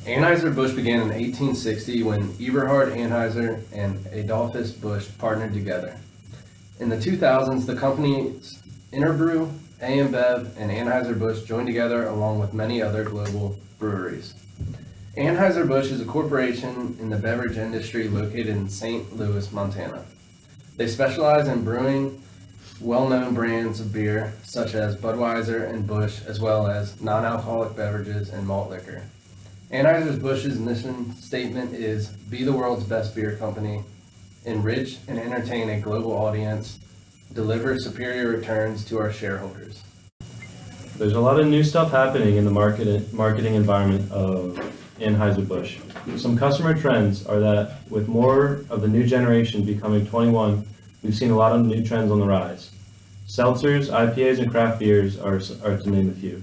Anheuser-Busch began in 1860 when Eberhard Anheuser and Adolphus Busch partnered together. In the 2000s, the companies Interbrew, AM Bev, and Anheuser-Busch joined together along with many other global breweries. Anheuser-Busch is a corporation in the beverage industry located in St. Louis, Montana. They specialize in brewing well-known brands of beer such as Budweiser and Busch, as well as non-alcoholic beverages and malt liquor. Anheuser-Busch's mission statement is "Be the world's best beer company, enrich and entertain a global audience, deliver superior returns to our shareholders." There's a lot of new stuff happening in the marketing environment of Anheuser-Busch. Some customer trends are that with more of the new generation becoming 21, we've seen a lot of new trends on the rise. Seltzers, IPAs, and craft beers are to name a few.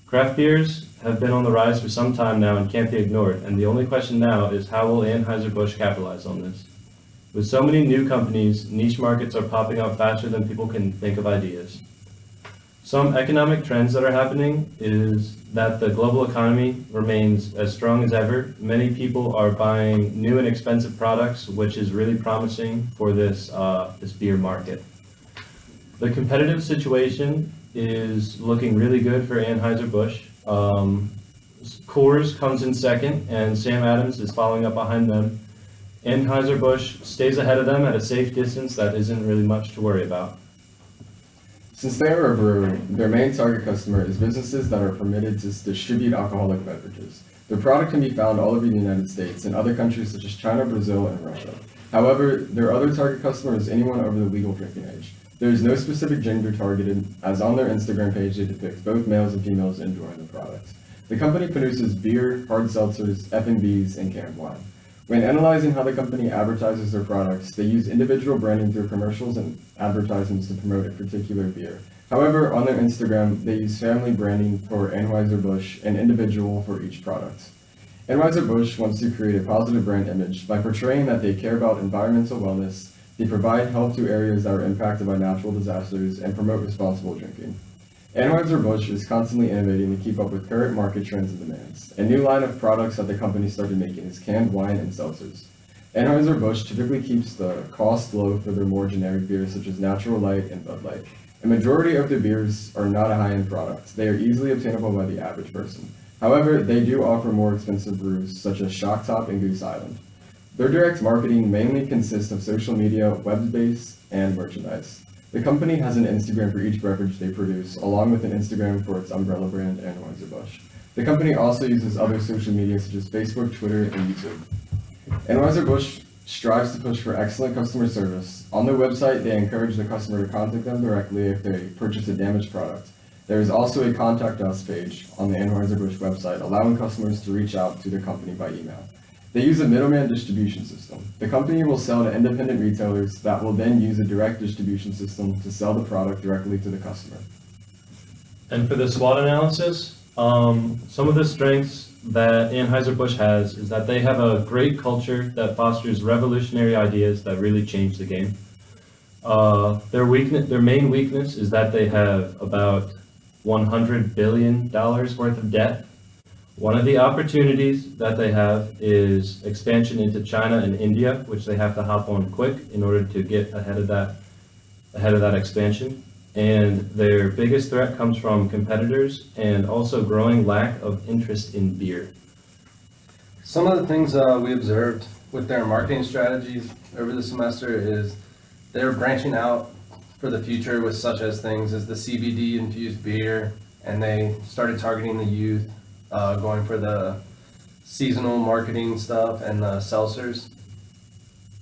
Craft beers have been on the rise for some time now and can't be ignored, and the only question now is how will Anheuser-Busch capitalize on this? With so many new companies, niche markets are popping up faster than people can think of ideas. Some economic trends that are happening is that the global economy remains as strong as ever. Many people are buying new and expensive products, which is really promising for this beer market. The competitive situation is looking really good for Anheuser-Busch. Coors comes in second, and Sam Adams is following up behind them. Anheuser-Busch stays ahead of them at a safe distance that isn't really much to worry about. Since they are a brewery, their main target customer is businesses that are permitted to distribute alcoholic beverages. Their product can be found all over the United States and other countries such as China, Brazil, and Russia. However, their other target customer is anyone over the legal drinking age. There is no specific gender targeted, as on their Instagram page they depict both males and females enjoying the product. The company produces beer, hard seltzers, F&Bs, and canned wine. When analyzing how the company advertises their products, they use individual branding through commercials and advertisements to promote a particular beer. However, on their Instagram, they use family branding for Anheuser-Busch and individual for each product. Anheuser-Busch wants to create a positive brand image by portraying that they care about environmental wellness, they provide help to areas that are impacted by natural disasters, and promote responsible drinking. Anheuser-Busch is constantly innovating to keep up with current market trends and demands. A new line of products that the company started making is canned wine and seltzers. Anheuser-Busch typically keeps the cost low for their more generic beers such as Natural Light and Bud Light. A majority of their beers are not a high-end product. They are easily obtainable by the average person. However, they do offer more expensive brews such as Shock Top and Goose Island. Their direct marketing mainly consists of social media, web-based, and merchandise. The company has an Instagram for each beverage they produce, along with an Instagram for its umbrella brand, Anheuser-Busch. The company also uses other social media such as Facebook, Twitter, and YouTube. Anheuser-Busch strives to push for excellent customer service. On their website, they encourage the customer to contact them directly if they purchase a damaged product. There is also a Contact Us page on the Anheuser-Busch website, allowing customers to reach out to the company by email. They use a middleman distribution system. The company will sell to independent retailers that will then use a direct distribution system to sell the product directly to the customer. And for the SWOT analysis, some of the strengths that Anheuser-Busch has is that they have a great culture that fosters revolutionary ideas that really change the game. Their main weakness is that they have about $100 billion worth of debt. One of the opportunities that they have is expansion into China and India, which they have to hop on quick in order to get ahead of that expansion. And their biggest threat comes from competitors and also growing lack of interest in beer. Some of the things we observed with their marketing strategies over the semester is they're branching out for the future with such as things as the CBD infused beer, and they started targeting the youth, going for the seasonal marketing stuff and the seltzers.